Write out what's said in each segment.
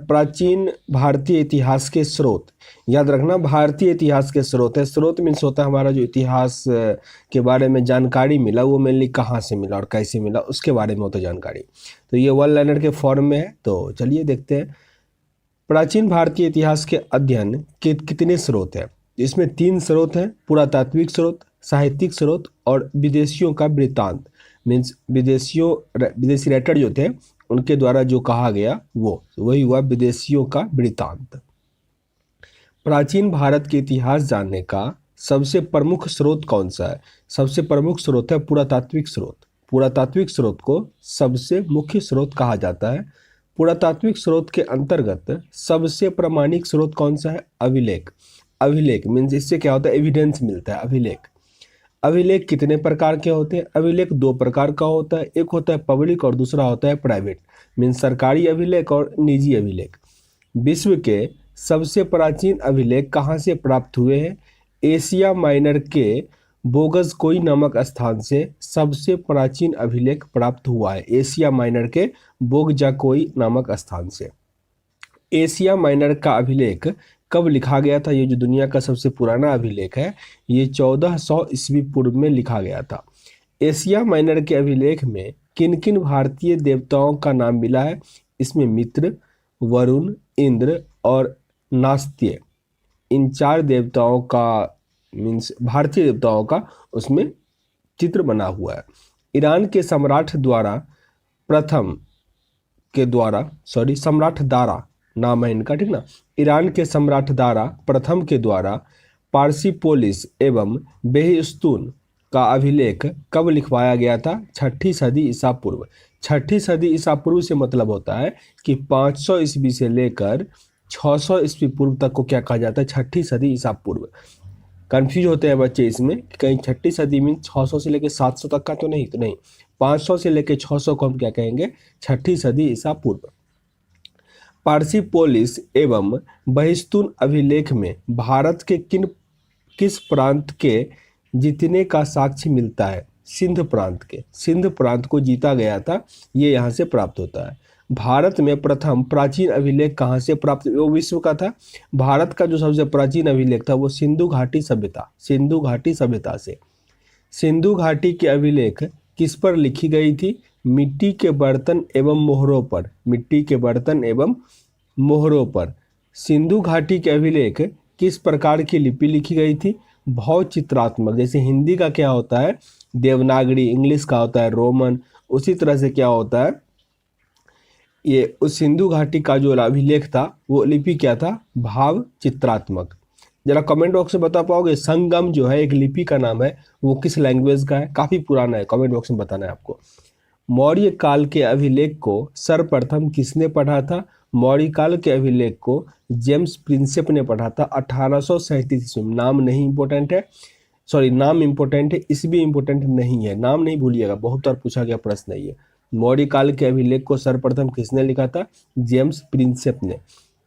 प्राचीन भारतीय इतिहास के स्रोत, याद रखना भारतीय इतिहास के स्रोत है। स्रोत मीन्स होता है हमारा जो इतिहास के बारे में जानकारी मिला वो मेनली कहाँ से मिला और कैसे मिला उसके बारे में होता जानकारी। तो ये वन लाइनर के फॉर्म में है। तो चलिए देखते हैं प्राचीन भारतीय इतिहास के अध्ययन के कितने स्रोत हैं। इसमें 3 स्रोत हैं, पुरातात्विक स्रोत, साहित्यिक स्रोत और विदेशियों का वृत्तांत। मीन्स विदेशी राइटर जो थे उनके द्वारा जो कहा गया वही हुआ विदेशियों का वृत्तांत। प्राचीन भारत के इतिहास जानने का सबसे प्रमुख स्रोत कौन सा है? सबसे प्रमुख स्रोत है पुरातात्विक स्रोत। पुरातात्विक स्रोत को सबसे मुख्य स्रोत कहा जाता है। पुरातात्विक स्रोत के अंतर्गत सबसे प्रामाणिक स्रोत कौन सा है? अभिलेख। अभिलेख मीन्स इससे क्या होता है? एविडेंस मिलता है। अभिलेख। अभिलेख कितने प्रकार के होते हैं? अभिलेख 2 प्रकार का होता है, एक होता है पब्लिक और दूसरा होता है प्राइवेट। मीन्स सरकारी अभिलेख और निजी अभिलेख। विश्व के सबसे प्राचीन अभिलेख कहाँ से प्राप्त हुए हैं? एशिया माइनर के बोगजकोई नामक स्थान से सबसे प्राचीन अभिलेख प्राप्त हुआ है। एशिया माइनर के बोगजाकोई नामक स्थान से। एशिया माइनर का अभिलेख कब लिखा गया था? ये जो दुनिया का सबसे पुराना अभिलेख है ये 1400 ईस्वी पूर्व में लिखा गया था। एशिया माइनर के अभिलेख में किन किन भारतीय देवताओं का नाम मिला है? इसमें मित्र, वरुण, इंद्र और नास्त्य, इन 4 देवताओं का मीन्स भारतीय देवताओं का उसमें चित्र बना हुआ है। ईरान के सम्राट सम्राट दारा नाम है इनका, ठीक ना। ईरान के सम्राट दारा प्रथम के द्वारा पारसीपोलिस एवं बेहिस्तून का अभिलेख कब लिखवाया गया था? 6ठी सदी ईसा पूर्व। 6ठी सदी ईसा पूर्व से मतलब होता है कि 500 ईस्वी से लेकर 600 ईस्वी पूर्व तक को क्या कहा जाता है? 6ठी सदी ईसा पूर्व। कंफ्यूज होते हैं बच्चे इसमें कि कहीं 6ठी सदी मीन 600 से लेकर 700 तक का तो नहीं, 500 से लेकर 600 को हम क्या कहेंगे? 6ठी सदी ईसा पूर्व। पारसीपोलिस एवं बहिस्तून अभिलेख में भारत के किस प्रांत के जीतने का साक्ष्य मिलता है? सिंध प्रांत के। सिंध प्रांत को जीता गया था, ये यहाँ से प्राप्त होता है। भारत में प्रथम प्राचीन अभिलेख कहाँ से प्राप्त? वो विश्व का था। भारत का जो सबसे प्राचीन अभिलेख था वो सिंधु घाटी सभ्यता से। सिंधु घाटी के अभिलेख किस पर लिखी गई थी? मिट्टी के बर्तन एवं मोहरों पर। मिट्टी के बर्तन एवं मोहरों पर। सिंधु घाटी के अभिलेख किस प्रकार की लिपि लिखी गई थी? भावचित्रात्मक। जैसे हिंदी का क्या होता है? देवनागरी, इंग्लिश का होता है रोमन, उसी तरह से क्या होता है ये उस सिंधु घाटी का जो अभिलेख था वो लिपि क्या था? भाव चित्रात्मक। जरा कमेंट बॉक्स में बता पाओगे संगम जो है एक लिपि का नाम है वो किस लैंग्वेज का है? काफी पुराना है, कमेंट बॉक्स में बताना है आपको। मौर्य काल के अभिलेख को सर्वप्रथम किसने पढ़ा था? मौर्य काल के अभिलेख को जेम्स प्रिंसेप ने पढ़ा था 1837 ईस्वी में। नाम नहीं इंपॉर्टेंट है, सॉरी नाम इंपॉर्टेंट है, इस भी इंपॉर्टेंट नहीं है, नाम नहीं भूलिएगा, बहुत बार पूछा गया प्रश्न है ये। मौर्य काल के अभिलेख को सर्वप्रथम किसने लिखा था? जेम्स प्रिंसेप ने।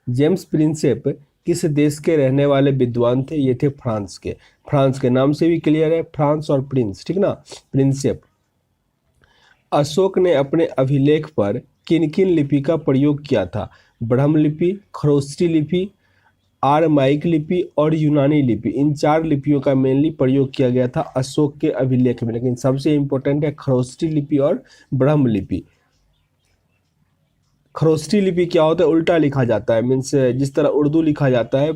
जेम्स प्रिंसेप किस देश के रहने वाले विद्वान थे? ये थे फ्रांस के। फ्रांस के नाम से भी क्लियर है, फ्रांस और प्रिंस, ठीक ना, प्रिंसेप। अशोक ने अपने अभिलेख पर किन किन लिपि का प्रयोग किया था? ब्रह्म लिपि, खरोष्ठी लिपि, आरमाइक लिपि और यूनानी लिपि। इन 4 लिपियों का मेनली प्रयोग किया गया था अशोक के अभिलेख में, लेकिन सबसे इंपॉर्टेंट है खरोष्ठी लिपि और ब्रह्म लिपि। खरोष्ठी लिपि क्या होता है? उल्टा लिखा जाता है, मीन्स जिस तरह उर्दू लिखा जाता है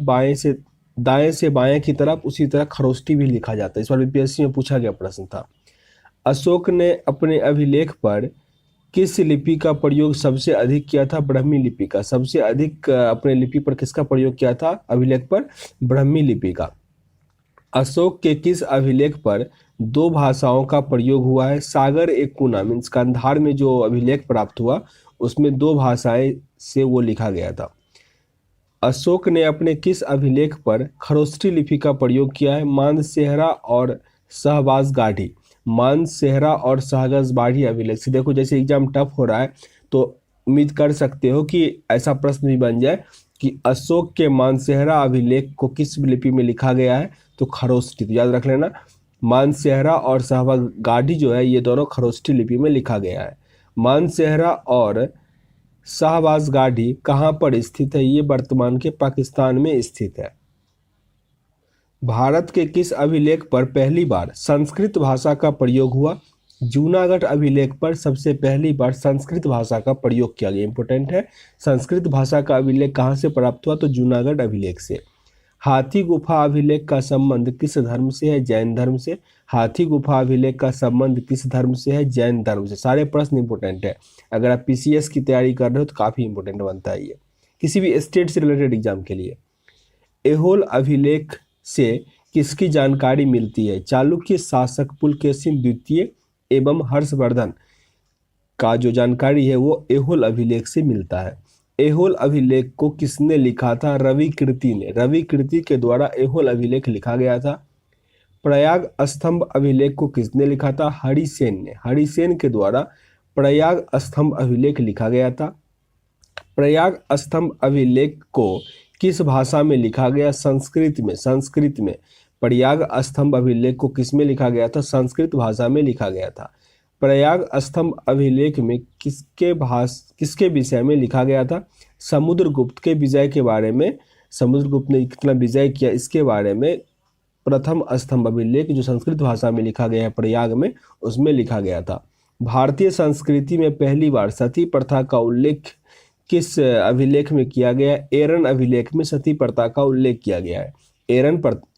दाएं से बाएं की तरफ, उसी तरह खरोष्ठी भी लिखा जाता है। इस बार बीपीएससी में पूछा गया प्रश्न था। अशोक ने अपने अभिलेख पर किस लिपि का प्रयोग सबसे अधिक किया था? ब्राह्मी लिपि का। सबसे अधिक अपने लिपि पर किसका प्रयोग किया था अभिलेख पर? ब्राह्मी लिपि का। अशोक के किस अभिलेख पर 2 भाषाओं का प्रयोग हुआ है? सागर एक कुना मीन्स कंधार में जो अभिलेख प्राप्त हुआ उसमें 2 भाषाएं से वो लिखा गया था। अशोक ने अपने किस अभिलेख पर खरोष्ठी लिपि का प्रयोग किया है? मानसेहरा और सहबाज गाढ़ी। मानसेहरा और सहबाज गाढ़ी अभिलेख से। देखो जैसे एग्जाम टफ हो रहा है तो उम्मीद कर सकते हो कि ऐसा प्रश्न भी बन जाए कि अशोक के मानसेहरा अभिलेख को किस लिपि में लिखा गया है? तो खरोष्ठी। तो याद रख लेना मानसेहरा और सहबाज गाढ़ी जो है ये दोनों खरोष्ठी लिपि में लिखा गया है। मानसेहरा और शाहबाज गाड़ी कहाँ पर स्थित है? ये वर्तमान के पाकिस्तान में स्थित है। भारत के किस अभिलेख पर पहली बार संस्कृत भाषा का प्रयोग हुआ? जूनागढ़ अभिलेख पर सबसे पहली बार संस्कृत भाषा का प्रयोग किया गया। इंपॉर्टेंट है। संस्कृत भाषा का अभिलेख कहाँ से प्राप्त हुआ? तो जूनागढ़ अभिलेख से। हाथी गुफा अभिलेख का संबंध किस धर्म से है? जैन धर्म से। हाथी गुफा अभिलेख का संबंध किस धर्म से है? जैन धर्म से। सारे प्रश्न इंपॉर्टेंट है। अगर आप पीसीएस की तैयारी कर रहे हो तो काफी इंपॉर्टेंट बनता है ये, किसी भी स्टेट से रिलेटेड एग्जाम के लिए। ऐहोल अभिलेख से किसकी जानकारी मिलती है? चालुक्य शासक पुलकेशिन द्वितीय एवं हर्षवर्धन का जो जानकारी है वो ऐहोल अभिलेख से मिलता है। ऐहोल अभिलेख को किसने लिखा था? रवि कीर्ति ने। रवि कीर्ति के द्वारा ऐहोल अभिलेख लिखा गया था। प्रयाग स्तंभ अभिलेख को किसने लिखा था? हरिसेन ने। हरिसेन के द्वारा प्रयाग स्तंभ अभिलेख लिखा गया था। प्रयाग स्तंभ अभिलेख को किस भाषा में लिखा गया? संस्कृत में। संस्कृत में। प्रयाग स्तंभ अभिलेख को किस में लिखा गया था? संस्कृत भाषा में लिखा गया था। प्रयाग स्तंभ अभिलेख में किसके विषय में लिखा गया था? समुद्रगुप्त के विजय के बारे में। समुद्रगुप्त ने कितना विजय किया इसके बारे में प्रथम स्तंभ अभिलेख जो संस्कृत भाषा में लिखा गया है प्रयाग में, उसमें लिखा गया था। भारतीय संस्कृति में पहली बार सती प्रथा का उल्लेख किस अभिलेख में किया गया? एरन अभिलेख में सती प्रथा का उल्लेख किया गया है।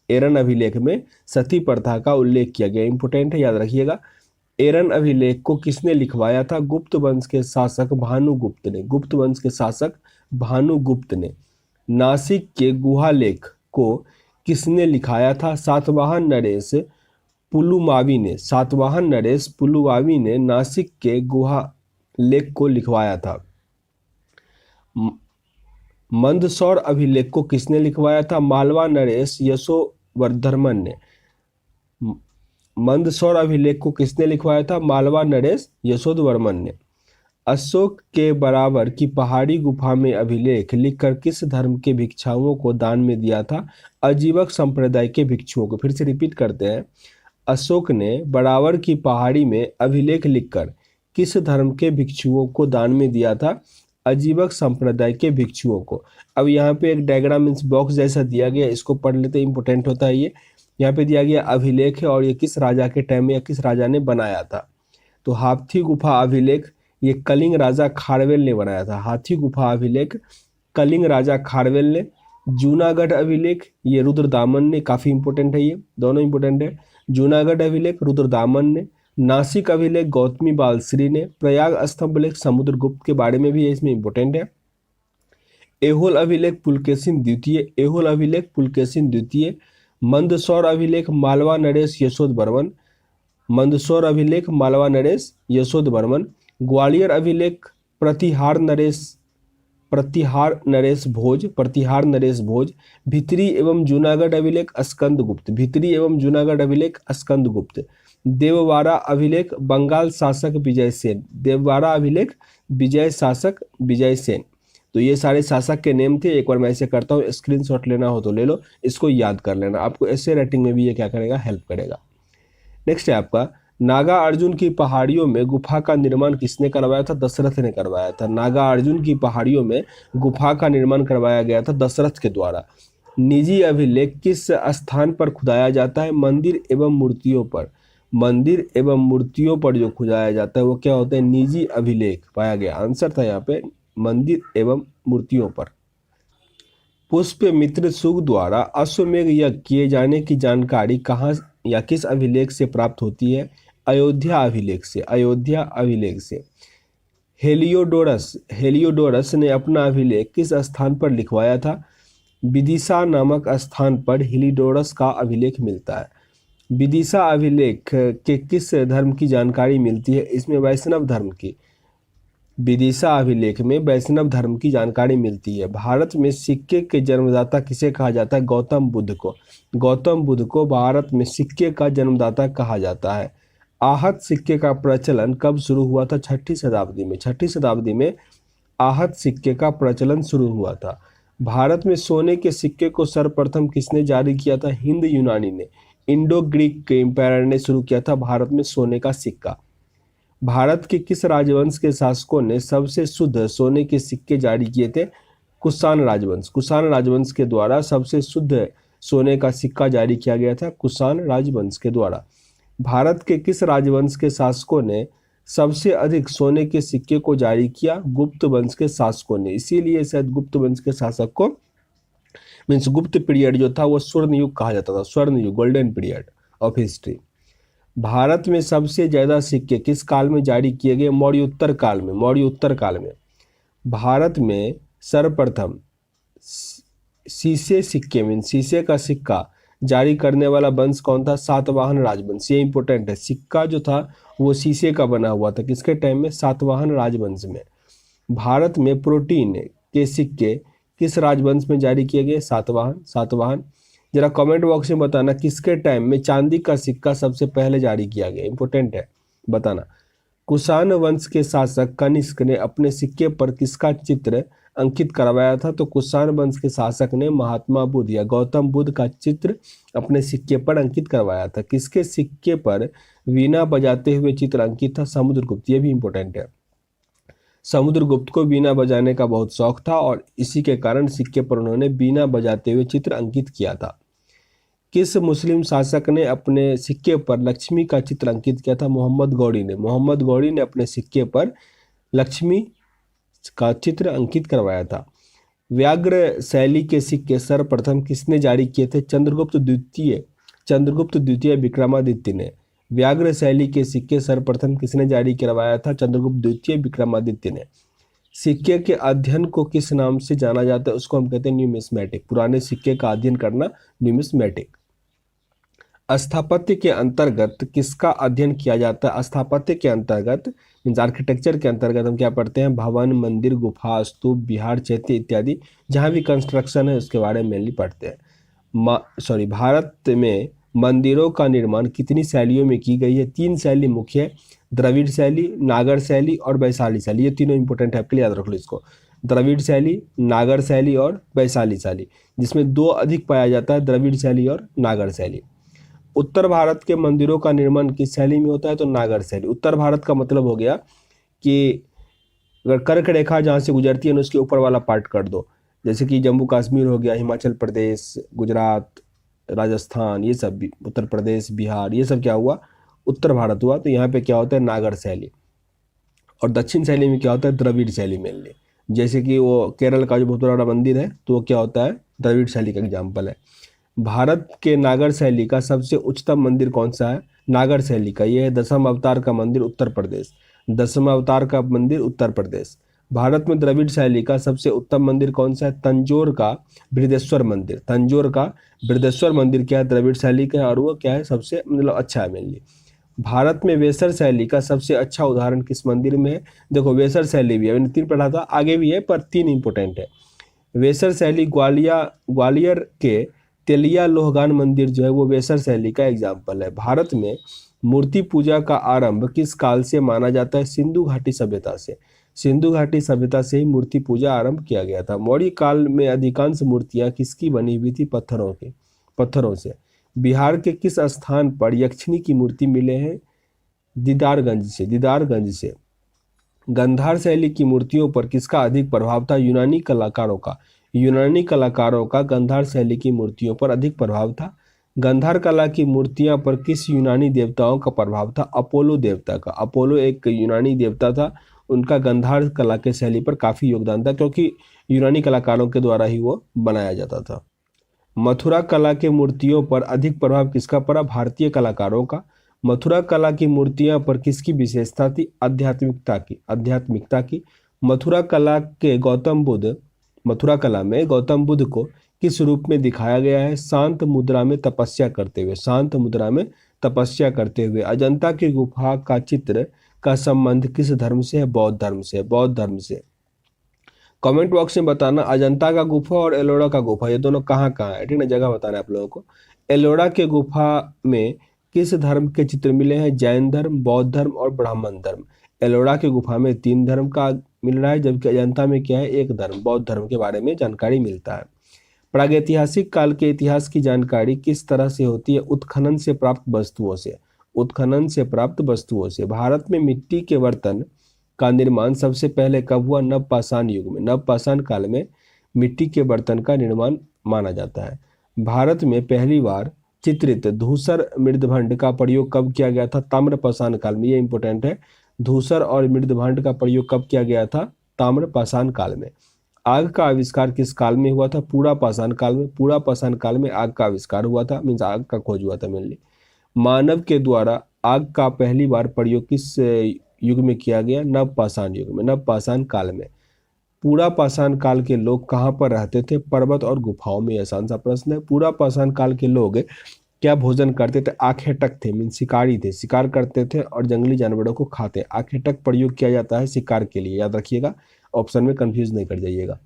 एरन अभिलेख में सती प्रथा का उल्लेख किया गया। इंपोर्टेंट है, याद रखिएगा। एरन अभिलेख को किसने लिखवाया था? गुप्त वंश के शासक भानुगुप्त ने। गुप्त वंश के शासक भानुगुप्त ने। नासिक के गुहालेख को किसने लिखाया था? सातवाहन नरेश पुलुमावी ने। सातवाहन नरेश पुलुमावी ने नासिक के गुहालेख को लिखवाया था। मंदसौर अभिलेख को किसने लिखवाया था? मालवा नरेश यशोवर्धन ने। मंदसौर अभिलेख को किसने लिखवाया था? मालवा नरेश यशोवर्धन ने। अशोक के बराबर की पहाड़ी गुफा में अभिलेख लिखकर किस धर्म के भिक्षुओं को दान में दिया था? अजीवक संप्रदाय के भिक्षुओं को। फिर से रिपीट करते हैं। अशोक ने बराबर की पहाड़ी में अभिलेख लिखकर किस धर्म के भिक्षुओं को दान में दिया था? अजीवक संप्रदाय के भिक्षुओं को। अब यहाँ पे एक डायग्राम मीन्स बॉक्स जैसा दिया गया, इसको पढ़ लेते, इंपोर्टेंट होता है ये। यहाँ पे दिया गया अभिलेख है और ये किस राजा के टाइम में या किस राजा ने बनाया था? तो हाथी गुफा अभिलेख ये कलिंग राजा खारवेल ने बनाया था। हाथी गुफा अभिलेख कलिंग राजा खारवेल ने। जूनागढ़ अभिलेख ये रुद्रदामन ने। काफी इंपोर्टेंट है, ये दोनों इंपोर्टेंट है। जूनागढ़ अभिलेख रुद्रदामन ने। नासिक अभिलेख गौतमी बालश्री ने। प्रयाग स्तंभ अभिलेख समुद्रगुप्त के बारे में भी है, इसमें इंपोर्टेंट है। ऐहोल अभिलेख पुलकेशिन द्वितीय। ऐहोल अभिलेख पुलकेशिन द्वितीय। मंदसौर अभिलेख मालवा नरेश यशोधवर्मन। मंदसौर अभिलेख मालवा नरेश यशोधवर्मन। ग्वालियर अभिलेख प्रतिहार नरेश भोज। भितरी एवं जूनागढ़ अभिलेख स्कंदगुप्त। भितरी एवं जूनागढ़ अभिलेख स्कंदगुप्त। देववाड़ा अभिलेख बंगाल शासक विजय सेन। देववाड़ा अभिलेख विजय शासक विजय सेन। तो ये सारे शासक के नेम थे। एक बार मैं ऐसे करता हूँ, स्क्रीनशॉट लेना हो तो ले लो, इसको याद कर लेना, आपको ऐसे राइटिंग में भी ये क्या करेगा, हेल्प करेगा। नेक्स्ट है आपका नागा अर्जुन की पहाड़ियों में गुफा का निर्माण किसने करवाया था? दशरथ ने करवाया था। नागा अर्जुन की पहाड़ियों में गुफा का निर्माण करवाया गया था दशरथ के द्वारा। निजी अभिलेख किस स्थान पर खुदाया जाता है? मंदिर एवं मूर्तियों पर। मंदिर एवं मूर्तियों पर जो खुदाया जाता है वो क्या होता है? निजी अभिलेख पाया गया। आंसर था यहाँ पे मंदिर एवं मूर्तियों पर। पुष्यमित्र शुक द्वारा अश्वमेध यज्ञ किए जाने की जानकारी कहाँ या किस अभिलेख से प्राप्त होती है? अयोध्या अभिलेख से। अयोध्या अभिलेख से। हेलियोडोरस ने अपना अभिलेख किस स्थान पर लिखवाया था? विदिशा नामक स्थान पर हेलियोडोरस का अभिलेख मिलता है। विदिशा अभिलेख के किस धर्म की जानकारी मिलती है? इसमें वैष्णव धर्म की। विदिशा अभिलेख में वैष्णव धर्म की जानकारी मिलती है। भारत में सिक्के के जन्मदाता किसे कहा जाता है? गौतम बुद्ध को। गौतम बुद्ध को भारत में सिक्के का जन्मदाता कहा जाता है। आहत सिक्के का प्रचलन कब शुरू हुआ था? 6ठी शताब्दी में। 6ठी शताब्दी में आहत सिक्के का प्रचलन शुरू हुआ था। भारत में सोने के सिक्के को सर्वप्रथम किसने जारी किया था? हिंद यूनानी ने। इंडो ग्रीक के एम्पायर ने शुरू किया था भारत में सोने का सिक्का। भारत के किस राजवंश के शासकों ने सबसे शुद्ध सोने के सिक्के जारी किए थे? कुषाण राजवंश। कुषाण राजवंश के द्वारा सबसे शुद्ध सोने का सिक्का जारी किया गया था, कुषाण राजवंश के द्वारा। भारत के किस राजवंश के शासकों ने सबसे अधिक सोने के सिक्के को जारी किया? गुप्त वंश के शासकों ने। इसीलिए शायद गुप्त वंश के शासक को मीन्स गुप्त पीरियड जो था वो स्वर्ण युग कहा जाता था, स्वर्ण युग, golden period of history. Bharat में सबसे ज्यादा सिक्के किस काल में जारी किए गए? मौर्योत्तर काल में। मौर्योत्तर काल में भारत में सर्वप्रथम शीशे सिक्के मीन शीशे का सिक्का जारी करने वाला वंश कौन था? सातवाहन राजवंश। ये इंपॉर्टेंट है, सिक्का जो था वो शीशे का बना हुआ था, किसके टाइम में? सातवाहन राजवंश में। भारत में प्रोटीन के सिक्के किस राजवंश में जारी किए गए? सातवाहन। सातवाहन। जरा कमेंट बॉक्स में बताना किसके टाइम में चांदी का सिक्का सबसे पहले जारी किया गया? इंपॉर्टेंट है, बताना। कुषाण वंश के शासक कनिष्क ने अपने सिक्के पर किसका चित्र अंकित करवाया था? तो कुषाण वंश के शासक ने महात्मा बुद्ध या गौतम बुद्ध का चित्र अपने सिक्के पर अंकित करवाया था। किसके सिक्के पर वीणा बजाते हुए चित्र अंकित था? समुद्रगुप्त। ये भी इंपॉर्टेंट है। समुद्रगुप्त को वीणा बजाने का बहुत शौक था और इसी के कारण सिक्के पर उन्होंने वीणा बजाते हुए चित्र अंकित किया था। किस मुस्लिम शासक ने अपने सिक्के पर लक्ष्मी का चित्र अंकित किया था? मोहम्मद गौरी ने। मोहम्मद गौरी ने अपने सिक्के पर लक्ष्मी का चित्र अंकित करवाया था। व्याघ्र शैली के सिक्के सर्वप्रथम किसने जारी किए थे? चंद्रगुप्त द्वितीय। चंद्रगुप्त द्वितीय विक्रमादित्य ने। व्याघ्र शैली के सिक्के सर्वप्रथम किसने जारी करवाया था? चंद्रगुप्त द्वितीय विक्रमादित्य ने। सिक्के के अध्ययन को किस नाम से जाना जाता है? उसको हम कहते हैं न्यूमिस्मेटिक। पुराने सिक्के का अध्ययन करना न्यूमिस्मेटिक। स्थापत्य के अंतर्गत किसका अध्ययन किया जाता है? स्थापत्य के अंतर्गत मीन्स आर्किटेक्चर के अंतर्गत हम क्या पढ़ते हैं? भवन, मंदिर, गुफा, स्तूप, विहार, चैत्य इत्यादि जहाँ भी कंस्ट्रक्शन है उसके बारे में मेनली पढ़ते हैं। भारत में मंदिरों का निर्माण कितनी शैलियों में की गई है? 3 शैली मुख्य है, द्रविड़ शैली, नागर शैली और वैशाली शैली। ये तीनों इंपॉर्टेंट है, आपके लिए याद रख लो इसको। द्रविड़ शैली, नागर शैली और वैशाली शैली, जिसमें 2 अधिक पाया जाता है, द्रविड़ शैली और नागर शैली। उत्तर भारत के मंदिरों का निर्माण किस शैली में होता है? तो नागर शैली। उत्तर भारत का मतलब हो गया कि अगर कर्क रेखा जहाँ से गुजरती है ना उसके ऊपर वाला पार्ट कर दो, जैसे कि जम्मू कश्मीर हो गया, हिमाचल प्रदेश, गुजरात, राजस्थान, ये सब भी, उत्तर प्रदेश, बिहार, ये सब क्या हुआ? उत्तर भारत हुआ। तो यहाँ पे क्या होता है? नागर शैली। और दक्षिण शैली में क्या होता है? द्रविड़ शैली मेनली। जैसे कि वो केरल का जो बहुत बड़ा मंदिर है तो वो क्या होता है? द्रविड़ शैली का एग्जाम्पल है। भारत के नागर शैली का सबसे उच्चतम मंदिर कौन सा है? नागर शैली का ये है दशम अवतार का मंदिर, उत्तर प्रदेश। दशम अवतार का मंदिर, उत्तर प्रदेश। भारत में द्रविड़ शैली का सबसे उत्तम मंदिर कौन सा है? तंजौर का बृहदेश्वर मंदिर। तंजौर का बृहदेश्वर मंदिर क्या है? द्रविड़ शैली का है और वो क्या है? सबसे मतलब अच्छा है मेनली। भारत में वेसर शैली का सबसे अच्छा उदाहरण किस मंदिर में है? देखो वेसर शैली भी है, मैंने 3 पढ़ा था, आगे भी है पर 3 इंपॉर्टेंट है। वेसर शैली ग्वालियर के तेलिया लोहगान मंदिर जो है वो वेसर शैली का एग्जाम्पल है। भारत में मूर्ति पूजा का आरंभ किस काल से माना जाता है? सिंधु घाटी सभ्यता से। सिंधु घाटी सभ्यता से ही मूर्ति पूजा आरंभ किया गया था। मौर्य काल में अधिकांश मूर्तियां किसकी बनी हुई थी? पत्थरों से। बिहार के किस स्थान पर यक्षिणी की मूर्ति मिले हैं? दीदारगंज से। गंधार शैली की मूर्तियों पर किसका अधिक प्रभाव था? यूनानी कलाकारों का गंधार शैली की मूर्तियों पर अधिक प्रभाव था। गंधार कला की मूर्तियां पर किस यूनानी देवताओं का प्रभाव था? अपोलो देवता का। अपोलो एक यूनानी देवता था, उनका गंधार कला के शैली पर काफी योगदान था क्योंकि यूनानी कलाकारों के द्वारा ही वो बनाया जाता था। मथुरा कला के मूर्तियों पर अधिक प्रभाव किसका पड़ा? भारतीय कलाकारों का। मथुरा कला की मूर्तियां पर किसकी विशेषता थी? आध्यात्मिकता की। मथुरा कला में गौतम बुद्ध को किस रूप में दिखाया गया है? शांत मुद्रा में तपस्या करते हुए। अजंता की गुफा का चित्र का संबंध किस धर्म से है? बौद्ध धर्म से। कमेंट बॉक्स में बताना अजंता का गुफा और एलोरा का गुफा ये दोनों कहाँ है, ठीक ना, जगह बताना है आप लोगों को। एलोरा के गुफा में किस धर्म के चित्र मिले हैं? जैन धर्म, बौद्ध धर्म और ब्राह्मण धर्म। एलोरा के गुफा में 3 धर्म का मिल रहा है, जबकि अजंता में क्या है? 1 धर्म, बौद्ध धर्म के बारे में जानकारी मिलता है। प्रागैतिहासिक काल के इतिहास की जानकारी किस तरह से होती है? उत्खनन से प्राप्त वस्तुओं से। उत्खनन से प्राप्त वस्तुओं से। भारत में मिट्टी के बर्तन का निर्माण सबसे पहले कब हुआ? नवपाषाण युग में। नवपाषाण काल में मिट्टी के बर्तन का निर्माण माना जाता है। भारत में पहली बार चित्रित धूसर मृदभंड का प्रयोग कब किया गया था? ताम्रपाषाण काल में। ये इंपॉर्टेंट है। धूसर और मृदभंड का प्रयोग कब किया गया था? ताम्रपाषाण काल में। आग का आविष्कार किस काल में हुआ था? पुरापाषाण काल में। पुरापाषाण काल में आग का आविष्कार हुआ था, मीन्स आग का खोज हुआ था मेनली। मानव के द्वारा आग का पहली बार प्रयोग किस युग में किया गया? नवपाषाण युग में, नवपाषाण काल में। पुरापाषाण काल के लोग कहाँ पर रहते थे? पर्वत और गुफाओं में। आसान सा प्रश्न है। पुरापाषाण काल के लोग क्या भोजन करते थे? आखेटक थे, मीन शिकारी थे, शिकार करते थे और जंगली जानवरों को खाते। आखेटक प्रयोग किया जाता है शिकार के लिए, याद रखिएगा, ऑप्शन में कंफ्यूज नहीं कर जाइएगा।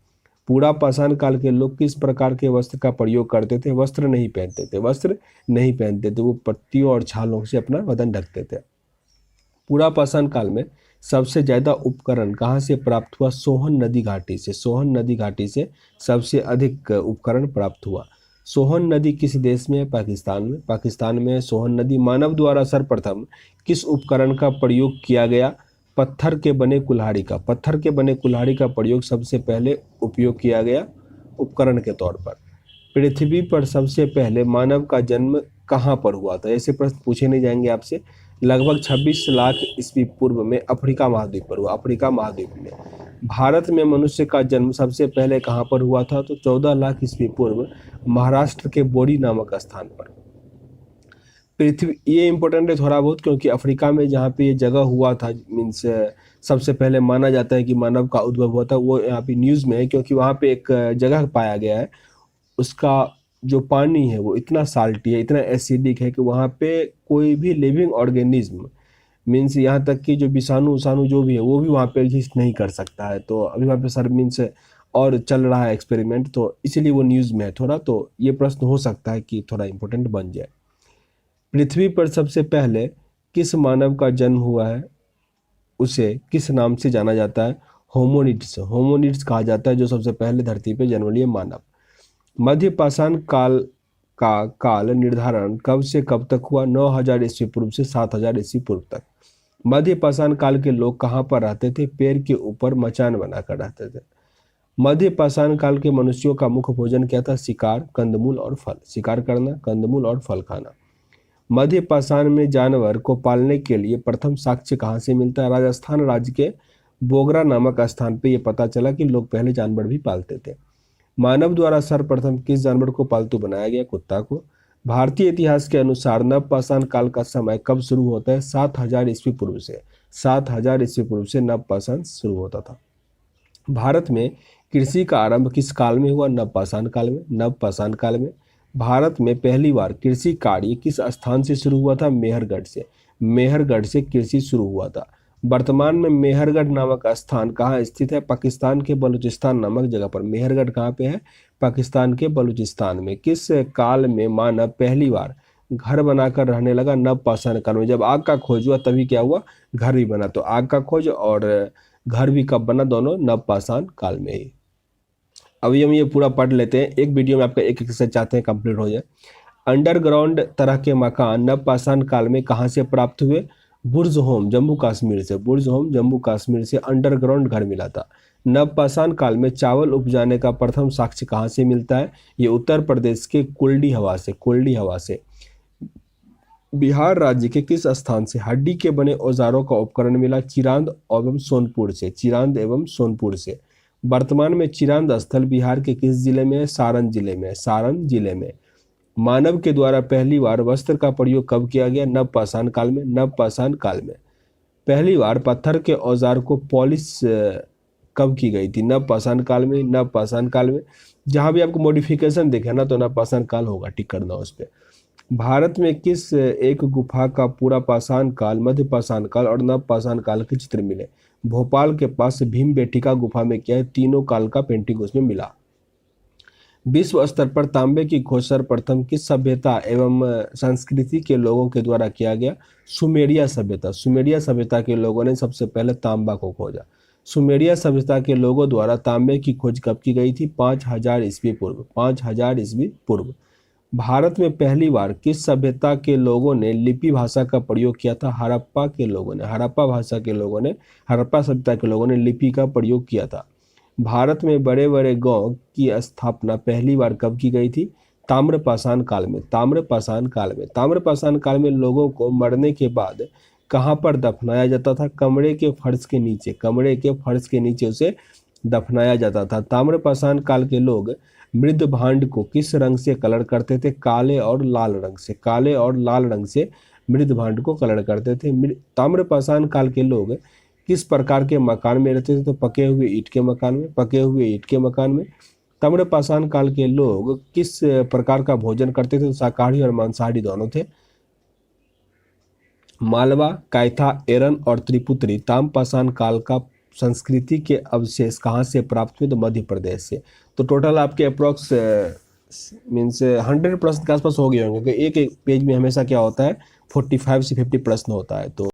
पुरापाषाण काल के लोग किस प्रकार के वस्त्र का प्रयोग करते थे? वस्त्र नहीं पहनते थे, वस्त्र नहीं पहनते थे, वो पत्तियों और छालों से अपना बदन ढकते थे। पुरापाषाण काल में सबसे ज्यादा उपकरण कहाँ से प्राप्त हुआ? सोहन नदी घाटी से। सोहन नदी घाटी से सबसे अधिक उपकरण प्राप्त हुआ। सोहन नदी किस देश में है? पाकिस्तान में। पाकिस्तान में सोहन नदी। मानव द्वारा सर्वप्रथम किस उपकरण का प्रयोग किया गया? पत्थर के बने कुल्हाड़ी का। पत्थर के बने कुल्हाड़ी का प्रयोग सबसे पहले उपयोग किया गया उपकरण के तौर पर। पृथ्वी पर सबसे पहले मानव का जन्म कहाँ पर हुआ था? ऐसे प्रश्न पूछे नहीं जाएंगे आपसे। लगभग 26 लाख ईस्वी पूर्व में अफ्रीका महाद्वीप पर हुआ, अफ्रीका महाद्वीप में। भारत में मनुष्य का जन्म सबसे पहले कहाँ पर हुआ था? तो 14 लाख ईस्वी पूर्व महाराष्ट्र के बोरी नामक स्थान पर। पृथ्वी, ये इंपॉर्टेंट है थोड़ा बहुत, क्योंकि अफ्रीका में जहाँ पे ये जगह हुआ था, मीन्स सबसे पहले माना जाता है कि मानव का उद्भव हुआ था, वो यहाँ पे न्यूज़ में है, क्योंकि वहाँ पे एक जगह पाया गया है, उसका जो पानी है वो इतना साल्टी है, इतना एसिडिक है कि वहाँ पे कोई भी लिविंग ऑर्गेनिज्म, मीन्स यहाँ तक कि जो विषाणु उषाणु जो भी है वो भी वहाँ पे एग्जिस्ट नहीं कर सकता है। तो अभी वहाँ पे सर मीन्स और चल रहा है एक्सपेरिमेंट, तो इसीलिए वो न्यूज़ में है थोड़ा। तो ये प्रश्न हो सकता है कि थोड़ा इंपॉर्टेंट बन जाए। पृथ्वी पर सबसे पहले किस मानव का जन्म हुआ है? उसे किस नाम से जाना जाता है? होमोनिड्स। होमोनिड्स कहा जाता है जो सबसे पहले धरती पे जन्म लिए मानव। मध्य पाषाण काल का काल निर्धारण कब से कब तक हुआ? 9000 ईस्वी पूर्व से 7000 ईस्वी पूर्व तक। मध्य पाषाण काल के लोग कहाँ पर रहते थे? पेड़ के ऊपर मचान बनाकर रहते थे। मध्य पाषाण काल के मनुष्यों का मुख्य भोजन क्या था? शिकार, कंदमूल और फल। शिकार करना, कंदमूल और फल खाना। मध्य पाषाण में जानवर को पालने के लिए प्रथम साक्ष्य कहाँ से मिलता है? राजस्थान राज्य के बोगरा नामक स्थान पे ये पता चला कि लोग पहले जानवर भी पालते थे। मानव द्वारा सर्वप्रथम किस जानवर को पालतू बनाया गया? कुत्ता को। भारतीय इतिहास के अनुसार नवपाषाण काल का समय कब शुरू होता है? 7000 ईस्वी पूर्व से। 7000 ईस्वी पूर्व से नवपाषाण शुरू होता था। भारत में कृषि का आरंभ किस काल में हुआ? नवपाषाण काल में। नवपाषाण काल में भारत में पहली बार कृषि कार्य किस स्थान से शुरू हुआ था? मेहरगढ़ से। मेहरगढ़ से कृषि शुरू हुआ था। वर्तमान में मेहरगढ़ नामक स्थान कहाँ स्थित है? पाकिस्तान के बलूचिस्तान नामक जगह पर। मेहरगढ़ कहाँ पे है? पाकिस्तान के बलूचिस्तान में। किस काल में मानव पहली बार घर बनाकर रहने लगा? नवपाषाण काल में। जब आग का खोज हुआ तभी क्या हुआ? घर भी बना। तो आग का खोज और घर भी कब बना? दोनों नवपाषाण काल में ही। अभी हम ये पूरा पढ़ लेते हैं, एक वीडियो में आपका एक एक से चाहते हैं कंप्लीट हो जाए। अंडरग्राउंड तरह के मकान नवपाषाण काल में कहाँ से प्राप्त हुए? बुर्ज होम, जम्मू कश्मीर से। बुर्ज होम, जम्मू कश्मीर से अंडरग्राउंड घर मिला था। नवपाषाण काल में चावल उपजाने का प्रथम साक्ष्य कहाँ से मिलता है? ये उत्तर प्रदेश के कुल्डी हवा से। कुल्डी हवा से। बिहार राज्य के किस स्थान से हड्डी के बने औजारों का उपकरण मिला? चिरांद एवं सोनपुर से। चिरांद एवं सोनपुर से। वर्तमान में चिरांद स्थल बिहार के किस जिले में है? सारण जिले में। सारण जिले में। मानव के द्वारा पहली बार वस्त्र का प्रयोग कब किया गया? नवपाषाण काल में। नवपाषाण काल में। पहली बार पत्थर के औजार को पॉलिश कब की गई थी? नवपाषाण काल में। नवपाषाण काल में। जहां भी आपको मॉडिफिकेशन दिखे ना तो नवपाषाण काल होगा, टिक करना उस पर। भारत में किस एक गुफा का पूरा पाषाण काल, मध्य पाषाण काल और नवपाषाण काल के चित्र मिले? भोपाल के पास भीमबेटका गुफा में क्या है? तीनों काल का पेंटिंग उसमें मिला। विश्व स्तर पर तांबे की खोज सर्वप्रथम किस सभ्यता एवं संस्कृति के लोगों के द्वारा किया गया? सुमेरिया सभ्यता। सुमेरिया सभ्यता के लोगों ने सबसे पहले तांबा को खोजा। सुमेरिया सभ्यता के लोगों द्वारा तांबे की खोज कब की गई थी? 5000 ईस्वी पूर्व। 5000 ईस्वी पूर्व। भारत में पहली बार किस सभ्यता के लोगों ने लिपि भाषा का प्रयोग किया था? हड़प्पा के लोगों ने, हड़प्पा भाषा के लोगों ने, हड़प्पा सभ्यता के लोगों ने लिपि का प्रयोग किया था। भारत में बड़े बड़े गांव की स्थापना पहली बार कब की गई थी? ताम्रपाषाण काल में, ताम्रपाषाण काल में। ताम्रपाषाण काल में लोगों को मरने के बाद कहाँ पर दफनाया जाता था? कमरे के फर्श के नीचे, कमरे के फर्श के नीचे उसे दफनाया जाता था। ताम्रपाषाण काल के लोग मृद भांड को किस रंग से कलर करते थे? काले और लाल रंग से, काले और लाल रंग से मृद भांड को कलर करते थे। ताम्रपाषाण काल के लोग किस प्रकार के मकान में रहते थे? तो पके हुए ईंट के मकान में, पके हुए ईंट के मकान में। ताम्रपाषाण काल के लोग किस प्रकार का भोजन करते थे? तो शाकाहारी और मांसाहारी दोनों थे। मालवा, कायथा, एरन और त्रिपुत्री ताम्रपाषाण काल का संस्कृति के अवशेष कहाँ से प्राप्त हुए? तो मध्य प्रदेश से। तो टोटल आपके अप्रोक्स मीन्स 100 प्रश्न के आसपास हो गए होंगे, क्योंकि एक एक पेज में हमेशा क्या होता है 45 से 50 प्रश्न होता है। तो